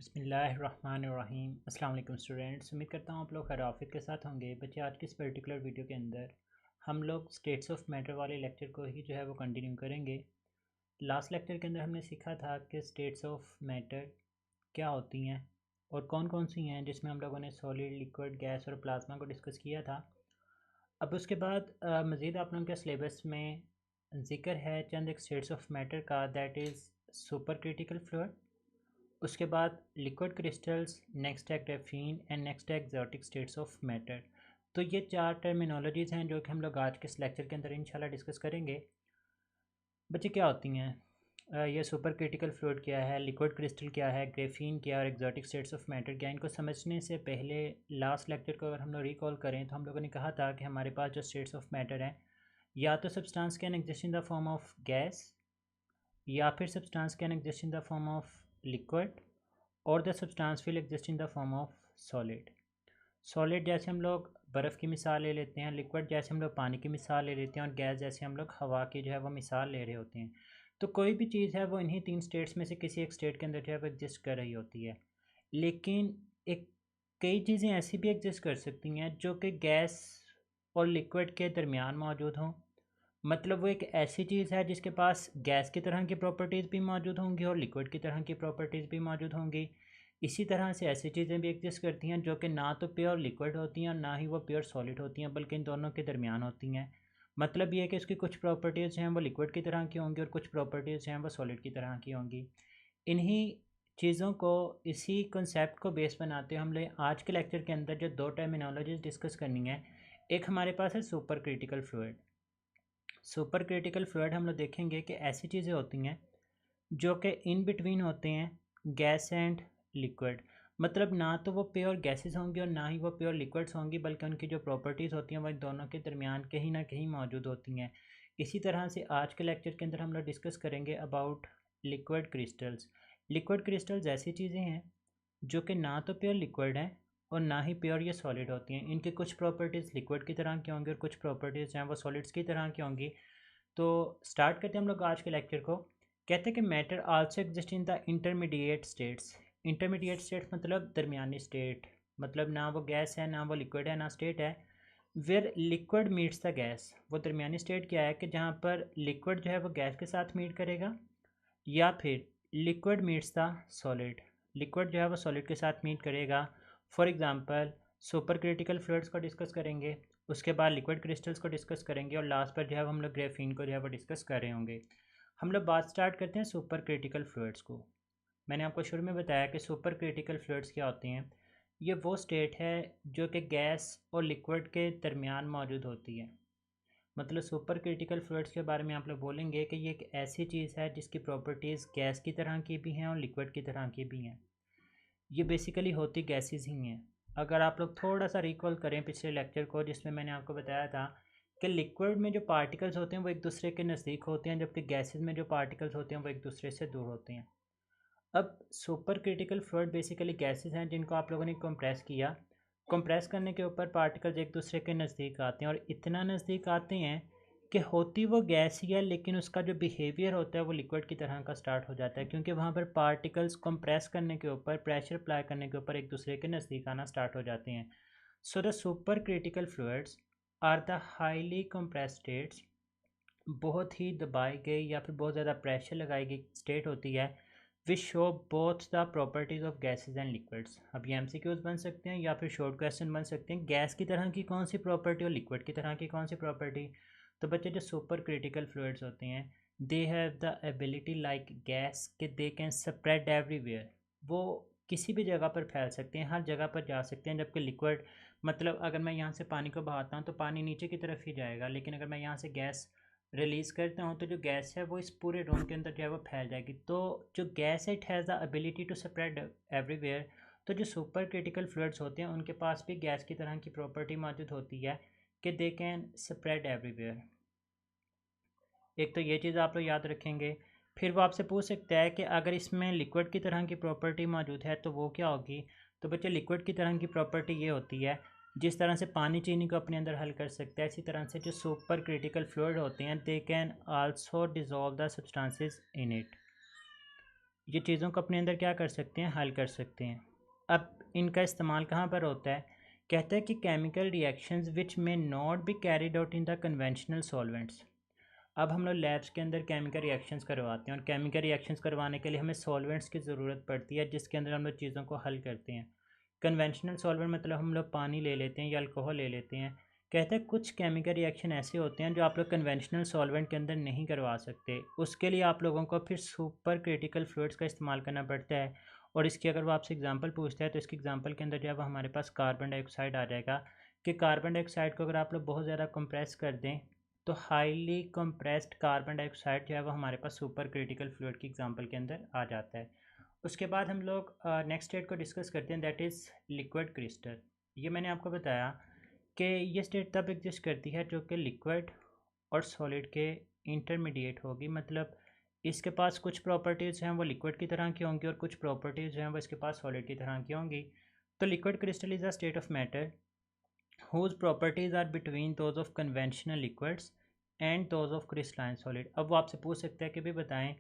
बिस्मिल्लाहिर्रहमानिर्रहीम। अस्सलाम वालेकुम स्टूडेंट्स, उम्मीद करता हूँ आप लोग खैर आफियत के साथ होंगे। बच्चे, आज की इस पर्टिकुलर वीडियो के अंदर हम लोग स्टेट्स ऑफ मैटर वाले लेक्चर को ही जो है वो कंटिन्यू करेंगे। लास्ट लेक्चर के अंदर हमने सीखा था कि स्टेट्स ऑफ मैटर क्या होती हैं और कौन कौन सी हैं, जिसमें हम लोगों ने सॉलिड, लिक्विड, गैस और प्लाज्मा को डिस्कस किया था। अब उसके बाद मज़ीद आप लोगों के सिलेबस में ज़िक्र है चंद एक स्टेट्स ऑफ मैटर का, that is super critical fluid, उसके बाद लिक्विड क्रिस्टल्स, नेक्स्ट है ग्रेफीन एंड नेक्स्ट है एक्जॉटिक स्टेट्स ऑफ मैटर। तो ये चार टर्मिनोलॉजीज़ हैं जो कि हम लोग आज के इस लेक्चर के अंदर इंशाल्लाह डिस्कस करेंगे। बच्चे, क्या होती हैं ये सुपर क्रिटिकल फ्लूइड क्या है, लिक्विड क्रिस्टल क्या है, ग्रेफीन क्या है और एक्जॉटिक स्टेट्स ऑफ मैटर क्या है? इनको समझने से पहले लास्ट लेक्चर को अगर हम लोग रिकॉल करें तो हम लोगों ने कहा था कि हमारे पास जो स्टेट्स ऑफ मैटर हैं, या तो substance can exist in the form of gas, या फिर substance can exist in the form of liquid, और the substance will exist in the form of solid. Solid जैसे हम लोग बर्फ़ की मिसाल ले लेते हैं, लिक्विड जैसे हम लोग पानी की मिसाल ले लेते हैं, और गैस जैसे हम लोग हवा की जो है वो मिसाल ले रहे होते हैं। तो कोई भी चीज़ है वो इन्हीं तीन स्टेट्स में से किसी एक स्टेट के अंदर जो है वो एग्जिस्ट कर रही होती है। लेकिन एक कई चीज़ें ऐसी भी एग्जिस्ट कर सकती हैं जो कि गैस और लिक्विड के दरमियान मौजूद हों। मतलब वो एक ऐसी चीज़ है जिसके पास गैस की तरह की प्रॉपर्टीज़ भी मौजूद होंगी और लिक्विड की तरह की प्रॉपर्टीज़ भी मौजूद होंगी। इसी तरह से ऐसी चीज़ें भी एग्जिस्ट करती हैं जो कि ना तो प्योर लिक्विड होती हैं और ना ही वो प्योर सॉलिड होती हैं, बल्कि इन दोनों के दरमियान होती हैं। मतलब ये है कि उसकी कुछ प्रॉपर्टीज़ हैं वो लिक्विड की तरह की होंगी और कुछ प्रॉपर्टीज़ हैं वो सॉलिड की तरह की होंगी। इन्हीं चीज़ों को, इसी कॉन्सेप्ट को बेस बनाते हुए हमने आज के लेक्चर के अंदर जो दो टर्मिनोलॉजीज़ डिस्कस करनी है, एक हमारे पास है super critical fluid. Super critical fluid हम लोग देखेंगे कि ऐसी चीज़ें होती हैं जो कि इन बिटवीन होते हैं गैस एंड लिक्विड। मतलब ना तो वो प्योर गैसेस होंगी और ना ही वो प्योर लिक्विड्स होंगी, बल्कि उनकी जो प्रॉपर्टीज़ होती हैं वो इन दोनों के दरमियान कहीं ना कहीं मौजूद होती हैं। इसी तरह से आज के लेक्चर के अंदर हम लोग डिस्कस करेंगे about liquid crystals. Liquid crystals ऐसी चीज़ें हैं जो कि ना तो प्योर लिक्विड हैं और ना ही प्योर ये सॉलिड होती हैं। इनकी कुछ प्रॉपर्टीज़ लिक्विड की तरह की होंगी और कुछ प्रॉपर्टीज़ हैं वो सॉलिड्स की तरह की होंगी। तो स्टार्ट करते हैं हम लोग आज के लेक्चर को। कहते हैं कि matter also exist in the intermediate states. Intermediate states मतलब दरमियानी स्टेट, मतलब ना वो गैस है ना वो लिक्विड है ना स्टेट है। Where liquid meets the gas, वो दरमियानी स्टेट क्या है कि जहाँ पर लिक्विड जो है वो गैस के साथ मीट करेगा, या फिर liquid meets the solid, liquid जो है वो सॉलिड के साथ मीट करेगा। For example super critical fluids को डिस्कस करेंगे, उसके बाद लिक्विड क्रिस्टल्स को डिस्कस करेंगे और लास्ट पर जो है हम लोग ग्रेफीन को जो है वो डिस्कस कर रहे होंगे। हम लोग बात स्टार्ट करते हैं सुपर क्रिटिकल फ्लूइड्स को। मैंने आपको शुरू में बताया कि सुपर क्रिटिकल फ्लूइड्स क्या होते हैं। ये वो स्टेट है जो कि गैस और लिक्विड के दरमियान मौजूद होती है। मतलब सुपर क्रिटिकल फ्लूइड्स के बारे में आप लोग बोलेंगे कि ये एक ऐसी चीज़ है जिसकी प्रॉपर्टीज़ गैस की तरह की भी हैं और लिक्विड की तरह की भी हैं। ये बेसिकली होती गैसेस ही हैं। अगर आप लोग थोड़ा सा रिकॉल करें पिछले लेक्चर को, जिसमें मैंने आपको बताया था कि लिक्विड में जो पार्टिकल्स होते हैं वो एक दूसरे के नज़दीक होते हैं, जबकि गैसेस में जो पार्टिकल्स होते हैं वो एक दूसरे से दूर होते हैं। अब super critical fluid basically gases हैं जिनको आप लोगों ने कंप्रेस किया। कंप्रेस करने के ऊपर पार्टिकल्स एक दूसरे के नज़दीक आते हैं और इतना नज़दीक आते हैं कि होती वो गैस ही है, लेकिन उसका जो बिहेवियर होता है वो लिक्विड की तरह का स्टार्ट हो जाता है, क्योंकि वहाँ पर पार्टिकल्स कंप्रेस करने के ऊपर, प्रेशर अप्लाई करने के ऊपर एक दूसरे के नज़दीक आना स्टार्ट हो जाते हैं। So the supercritical fluids are the highly compressed states. बहुत ही दबाई गई या फिर बहुत ज़्यादा प्रेशर लगाई गई स्टेट होती है which show both the properties of gases and liquids. अब ये एमसीक्यूज बन सकते हैं या फिर शॉर्ट क्वेश्चन बन सकते हैं। गैस की तरह की कौन सी प्रॉपर्टी और लिक्विड की तरह की कौन सी प्रॉपर्टी? तो बच्चे, जो सुपर क्रिटिकल फ्लूइड्स होते हैं, they have the ability like gas कि दे कैन स्प्रेड एवरीवेयर। वो किसी भी जगह पर फैल सकते हैं, हर जगह पर जा सकते हैं। जबकि लिक्विड, मतलब अगर मैं यहाँ से पानी को बहाता हूँ तो पानी नीचे की तरफ ही जाएगा, लेकिन अगर मैं यहाँ से गैस रिलीज़ करता हूँ तो जो गैस है वो इस पूरे रूम के अंदर जो है वो फैल जाएगी। तो जो गैस है it has the ability to spread everywhere. तो जो सुपर क्रिटिकल फ्लूइड्स होते हैं उनके पास भी गैस की तरह की प्रॉपर्टी मौजूद होती है कि दे कैन स्प्रेड एवरीवेयर। एक तो ये चीज़ आप लोग याद रखेंगे। फिर वो आपसे पूछ सकता है कि अगर इसमें लिक्विड की तरह की प्रॉपर्टी मौजूद है तो वो क्या होगी? तो बच्चे, लिक्विड की तरह की प्रॉपर्टी ये होती है, जिस तरह से पानी चीनी को अपने अंदर हल कर सकता है, इसी तरह से जो सुपर क्रिटिकल फ्लूइड होते हैं they can also dissolve the substances in it. ये चीज़ों को अपने अंदर क्या कर सकते हैं, हल कर सकते हैं। अब इनका इस्तेमाल कहाँ पर होता है, कहता है कि केमिकल रिएक्शंस विच में not be carried out in the conventional solvents. अब हम लोग लैब्स के अंदर केमिकल रिएक्शंस करवाते हैं और केमिकल रिएक्शंस करवाने के लिए हमें सॉल्वेंट्स की ज़रूरत पड़ती है जिसके अंदर हम लोग चीज़ों को हल करते हैं। कन्वेंशनल सॉल्वेंट मतलब हम लोग पानी ले लेते हैं या अल्कोहल ले लेते हैं। कहते हैं कुछ केमिकल रिएक्शन ऐसे होते हैं जो आप लोग कन्वेंशनल सॉल्वेंट के अंदर नहीं करवा सकते, उसके लिए आप लोगों को फिर सुपर क्रिटिकल फ्लूइड्स का इस्तेमाल करना पड़ता है। और इसकी अगर वो आपसे एग्जांपल पूछता है तो इसकी एग्जांपल के अंदर जो है वो हमारे पास कार्बन डाइऑक्साइड आ जाएगा कि कार्बन डाइऑक्साइड को अगर आप लोग बहुत ज़्यादा कंप्रेस कर दें तो हाईली कंप्रेस्ड कार्बन डाइऑक्साइड जो है वो हमारे पास सुपर क्रिटिकल फ्लूइड की एग्जांपल के अंदर आ जाता है। उसके बाद हम लोग नेक्स्ट स्टेट को डिस्कस करते हैं, दैट इज़ लिक्विड क्रिस्टल। ये मैंने आपको बताया कि ये स्टेट तब एग्जिस्ट करती है जो कि लिक्विड और सॉलिड के इंटरमीडिएट होगी, मतलब इसके पास कुछ प्रॉपर्टीज़ हैं वो लिक्विड की तरह की होंगी और कुछ प्रॉपर्टीज़ हैं वो इसके पास सॉलिड की तरह की होंगी। तो liquid crystal is a state of matter whose properties are between those of conventional liquids and those of crystalline solid। अब वो आपसे पूछ सकते हैं कि भी बताएं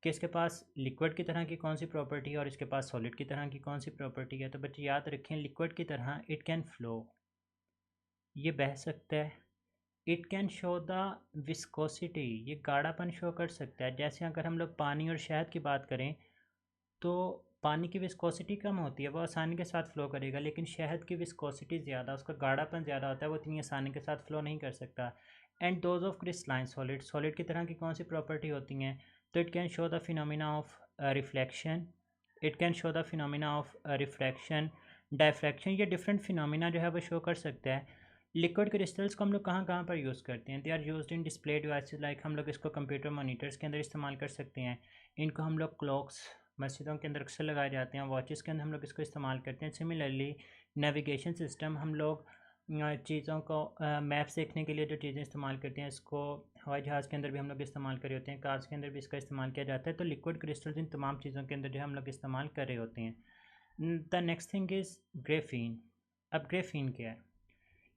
कि इसके पास लिक्विड की तरह की कौन सी प्रॉपर्टी है और इसके पास सॉलिड की तरह की कौन सी प्रॉपर्टी है। तो बच्चे याद रखें, लिक्विड की तरह इट कैन फ्लो, ये बह सकता है। It can show the viscosity, ये गाढ़ापन शो कर सकता है। जैसे अगर हम लोग पानी और शहद की बात करें तो पानी की विस्कोसिटी कम होती है, वो आसानी के साथ फ़्लो करेगा, लेकिन शहद की विस्कोसिटी ज़्यादा, उसका गाढ़ापन ज़्यादा होता है, वो इतनी आसानी के साथ फ़्लो नहीं कर सकता। And those of crystalline solid, solid की तरह की कौन सी प्रॉपर्टी होती हैं, तो it can show the phenomena of reflection, it can show the phenomena of refraction, diffraction, ये डिफरेंट फिनोमिना जो है वो शो कर सकता है। लिक्विड क्रिस्टल्स को हम लोग कहाँ कहाँ पर यूज़ करते हैं, they are used in display devices, like हम लोग इसको कंप्यूटर मॉनिटर्स के अंदर इस्तेमाल कर सकते हैं। इनको हम लोग क्लॉक्स मस्जिदों के अंदर अक्सर लगाए जाते हैं, वॉचेस के अंदर हम लोग इसको इस्तेमाल करते हैं। सिमिलरली नेविगेशन सिस्टम, हम लोग चीज़ों को मैप्स देखने के लिए जो चीज़ें इस्तेमाल करते हैं, इसको हवाई जहाज़ के अंदर भी हम लोग इस्तेमाल कर रहे होते हैं, कार्स के अंदर भी इसका इस्तेमाल किया जाता है। तो लिक्विड क्रिस्टल्स इन तमाम चीज़ों के अंदर जो हम लोग इस्तेमाल कर रहे होते हैं। The next thing is graphene. अब ग्रेफीन क्या है,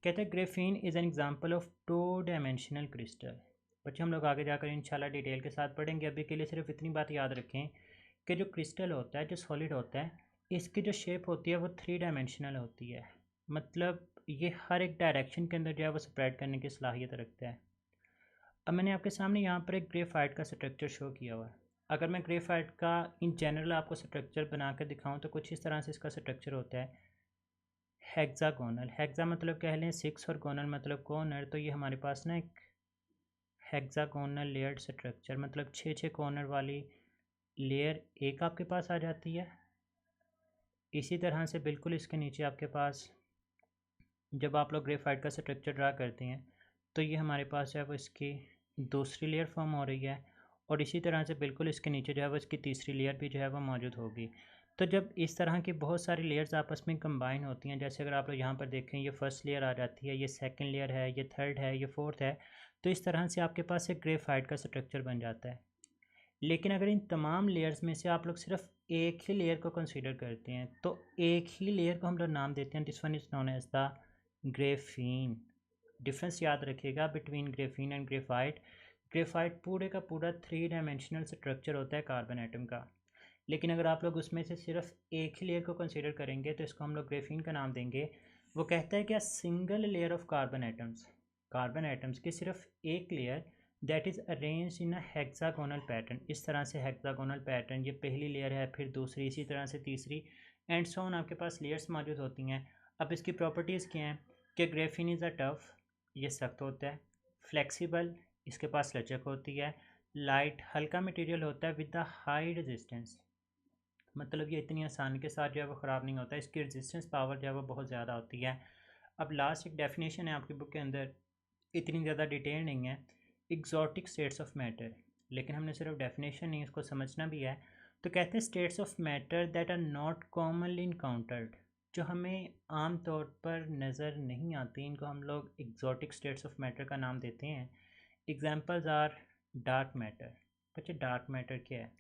कहते हैं graphene is an example of two dimensional crystal. बच्चे हम लोग आगे जाकर इंशाल्लाह डिटेल के साथ पढ़ेंगे, अभी के लिए सिर्फ इतनी बात याद रखें कि जो क्रिस्टल होता है, जो सॉलिड होता है, इसकी जो शेप होती है वो 3 डायमेंशनल होती है, मतलब ये हर एक डायरेक्शन के अंदर जो है वो स्प्रेड करने की सलाहियत रखता है। अब मैंने आपके सामने यहाँ पर एक ग्रेफाइट का स्ट्रक्चर शो किया हुआ है। अगर मैं ग्रेफाइट का इन जनरल आपको स्ट्रक्चर बना कर दिखाऊँ तो कुछ इस तरह से इसका स्ट्रक्चर होता है। हेक्सागोनल, हेक्सा मतलब कह लें 6 और गोनल मतलब कॉर्नर, तो ये हमारे पास ना एक हेक्सागोनल लेयर्ड स्ट्रक्चर, मतलब 6 कॉर्नर वाली लेयर एक आपके पास आ जाती है। इसी तरह से बिल्कुल इसके नीचे आपके पास जब आप लोग ग्रेफाइट का स्ट्रक्चर ड्रा करते हैं तो ये हमारे पास जो है वो इसकी दूसरी लेयर फॉर्म हो रही है, और इसी तरह से बिल्कुल इसके नीचे जो है वो इसकी तीसरी लेयर भी जो है वो मौजूद होगी। तो जब इस तरह की बहुत सारी लेयर्स आपस में कंबाइन होती हैं, जैसे अगर आप लोग यहाँ पर देखें, ये फर्स्ट लेयर आ जाती है, ये सेकंड लेयर है, ये थर्ड है, ये फोर्थ है, तो इस तरह से आपके पास एक ग्रेफाइट का स्ट्रक्चर बन जाता है। लेकिन अगर इन तमाम लेयर्स में से आप लोग सिर्फ एक ही लेयर को कंसीडर करते हैं तो एक ही लेयर को हम लोग नाम देते हैं, this one is known as the graphene. Difference याद रखिएगा between graphene and graphite. Graphite पूरे का पूरा 3 डायमेंशनल स्ट्रक्चर होता है कार्बन एटम का, लेकिन अगर आप लोग उसमें से सिर्फ एक ही लेयर को कंसीडर करेंगे तो इसको हम लोग ग्रेफीन का नाम देंगे। वो कहता है कि a single layer of carbon atoms की सिर्फ एक layer that is arrange in a hexagonal pattern. इस तरह से हेक्सागोनल पैटर्न, ये पहली लेयर है, फिर दूसरी, इसी तरह से तीसरी, एंड सो ऑन आपके पास लेयर्स मौजूद होती हैं। अब इसकी प्रॉपर्टीज़ क्या हैं कि ग्रेफीन इज़ अ टफ, ये सख्त होता है, फ्लेक्सिबल, इसके पास लचक होती है, लाइट हल्का मटेरियल होता है, विद द हाई रेजिस्टेंस, मतलब ये इतनी आसानी के साथ जो है वो ख़राब नहीं होता, इसकी रेजिस्टेंस पावर जो है वो बहुत ज़्यादा होती है। अब लास्ट एक डेफिनेशन है आपकी बुक के अंदर, इतनी ज़्यादा डिटेल नहीं है, एग्जॉटिक स्टेट्स ऑफ मैटर, लेकिन हमने सिर्फ डेफिनेशन नहीं, इसको समझना भी है। तो कहते हैं states of matter that are not commonly encountered, जो हमें आम तौर पर नज़र नहीं आती, इनको हम लोग एग्जॉटिक स्टेट्स ऑफ मैटर का नाम देते हैं। Examples are dark matter. बच्चे डार्क मैटर क्या है,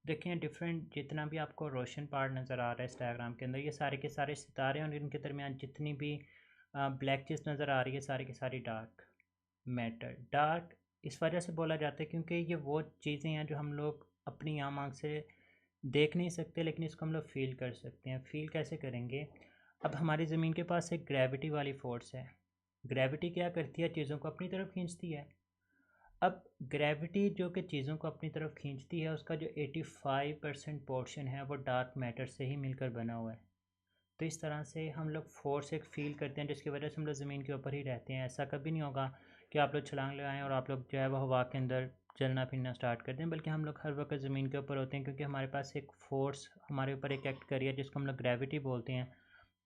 देखें डिफरेंट जितना भी आपको रोशन पार्ट नज़र आ रहा है इस डायग्राम के अंदर, ये सारे के सारे सितारे और इनके दरमियान जितनी भी ब्लैक चीज़ नज़र आ रही है सारी की सारी डार्क मैटर। डार्क इस वजह से बोला जाता है क्योंकि ये वो चीज़ें हैं जो हम लोग अपनी आम आँख से देख नहीं सकते लेकिन इसको हम लोग फील कर सकते हैं। फील कैसे करेंगे? अब हमारी ज़मीन के पास एक ग्रेविटी वाली फ़ोर्स है। ग्रेविटी क्या करती है? चीज़ों को अपनी तरफ खींचती है। अब ग्रेविटी जो कि चीज़ों को अपनी तरफ खींचती है, उसका जो 85% पोर्शन है वो डार्क मैटर से ही मिलकर बना हुआ है। तो इस तरह से हम लोग फोर्स एक फ़ील करते हैं जिसकी वजह से हम लोग ज़मीन के ऊपर ही रहते हैं। ऐसा कभी नहीं होगा कि आप लोग छलांग लगाएं और आप लोग जो है वो हवा के अंदर चलना फिरना स्टार्ट कर दें, बल्कि हम लोग हर वक्त ज़मीन के ऊपर होते हैं क्योंकि हमारे पास एक फ़ोर्स हमारे ऊपर एक एक्ट करी है जिसको हम लोग ग्रेविटी बोलते हैं,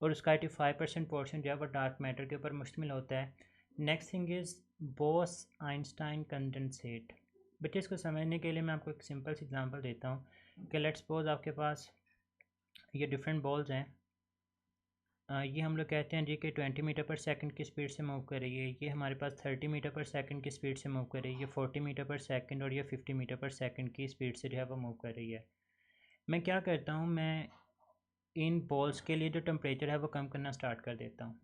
और उसका 85% पोर्शन जो है वो डार्क मैटर के ऊपर मुश्तमिल होता है। Next thing is Bose Einstein condensate. बच्चे इसको समझने के लिए मैं आपको एक सिंपल सी एग्जांपल देता हूँ कि लेट्स सपोज आपके पास ये डिफरेंट बॉल्स हैं। ये हम लोग कहते हैं जी कि 20 मीटर पर सेकंड की स्पीड से मूव कर रही है। ये हमारे पास 30 मीटर पर सेकंड की स्पीड से मूव कर रही है। ये 40 मीटर पर सेकंड और ये 50 मीटर पर सेकंड की स्पीड से जो है वो मूव कर रही है। मैं क्या करता हूँ, मैं इन बॉल्स के लिए जो टेम्परेचर है वो कम करना स्टार्ट कर देता हूँ।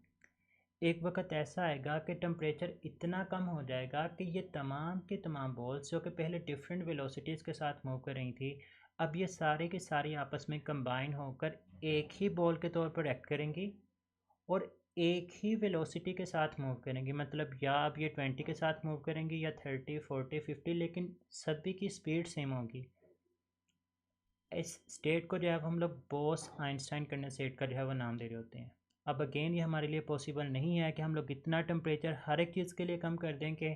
एक वक्त ऐसा आएगा कि टेम्परेचर इतना कम हो जाएगा कि ये तमाम के तमाम बॉल्स जो कि पहले डिफरेंट वेलोसिटीज़ के साथ मूव कर रही थी, अब ये सारे की सारी आपस में कंबाइन होकर एक ही बॉल के तौर पर एक्ट करेंगी और एक ही वेलोसिटी के साथ मूव करेंगी। मतलब या अब ये 20 के साथ मूव करेंगी या 30, 40, 50, लेकिन सभी की स्पीड सेम होगी। इस स्टेट को जो है हम लोग बोस आइंस्टाइन कंडेंसेट का जो है वो नाम दे रहे होते हैं। अब अगेन ये हमारे लिए पॉसिबल नहीं है कि हम लोग इतना टेम्परेचर हर एक चीज़ के लिए कम कर दें कि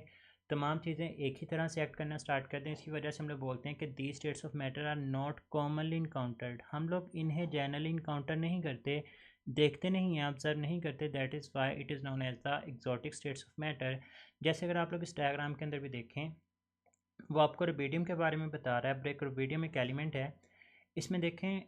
तमाम चीज़ें एक ही तरह से एक्ट करना स्टार्ट कर दें। इसकी वजह से हम लोग बोलते हैं कि the states of matter are not commonly encountered. हम लोग इन्हें जनरली इनकाउंटर नहीं करते, देखते नहीं हैं, ऑब्जर्व नहीं करते। That is why it is known as the exotic states of matter. जैसे अगर आप लोग इस डायग्राम के अंदर भी देखें, वो आपको रुबीडियम के बारे में बता रहा है। ब्रेक रुबीडियम एक एलिमेंट है। इसमें देखें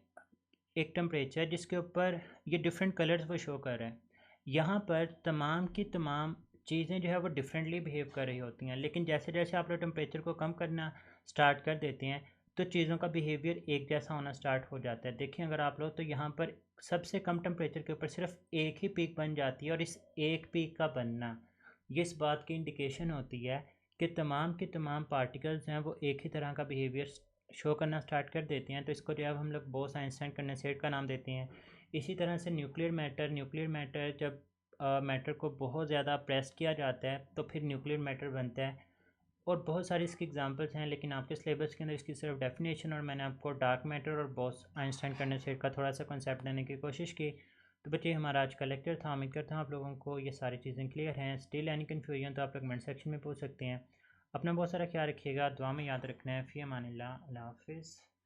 एक टेम्परेचर जिसके ऊपर ये डिफरेंट कलर्स वो शो कर रहे हैं। यहाँ पर तमाम की तमाम चीज़ें जो है वो डिफरेंटली बिहेव कर रही होती हैं, लेकिन जैसे जैसे आप लोग टेम्परेचर को कम करना स्टार्ट कर देते हैं तो चीज़ों का बिहेवियर एक जैसा होना स्टार्ट हो जाता है। देखिए अगर आप लोग तो यहाँ पर सबसे कम टेम्परेचर के ऊपर सिर्फ एक ही पीक बन जाती है, और इस एक पीक का बनना ये इस बात की इंडिकेशन होती है कि तमाम के तमाम पार्टिकल्स हैं वो एक ही तरह का बिहेवियर शो करना स्टार्ट कर देते हैं। तो इसको जो है हम लोग बोस आइंस्टाइन कंडेंसेट का नाम देते हैं। इसी तरह से न्यूक्लियर मैटर जब मैटर को बहुत ज़्यादा प्रेस किया जाता है तो फिर न्यूक्लियर मैटर बनता है। और बहुत सारी इसकी एग्जांपल्स हैं, लेकिन आपके सिलेबस के अंदर इसकी सिर्फ डेफिनेशन और मैंने आपको डार्क मैटर और बोस आइंस्टाइन कंडेंसेट का थोड़ा सा कंसेप्ट देने की कोशिश की। तो बच्चे हमारा आज का लेक्चर था। उम्मीद करता हूँ आप लोगों को ये सारी चीज़ें क्लियर हैं। स्टिल एनी कन्फ्यूजन तो आप लोग कमेंट सेक्शन में पूछ सकते हैं। अपना बहुत सारा ख्याल रखिएगा, दुआ में याद रखना है। फ़ी अमानिल्लाह, अल्लाह हाफ़िज़।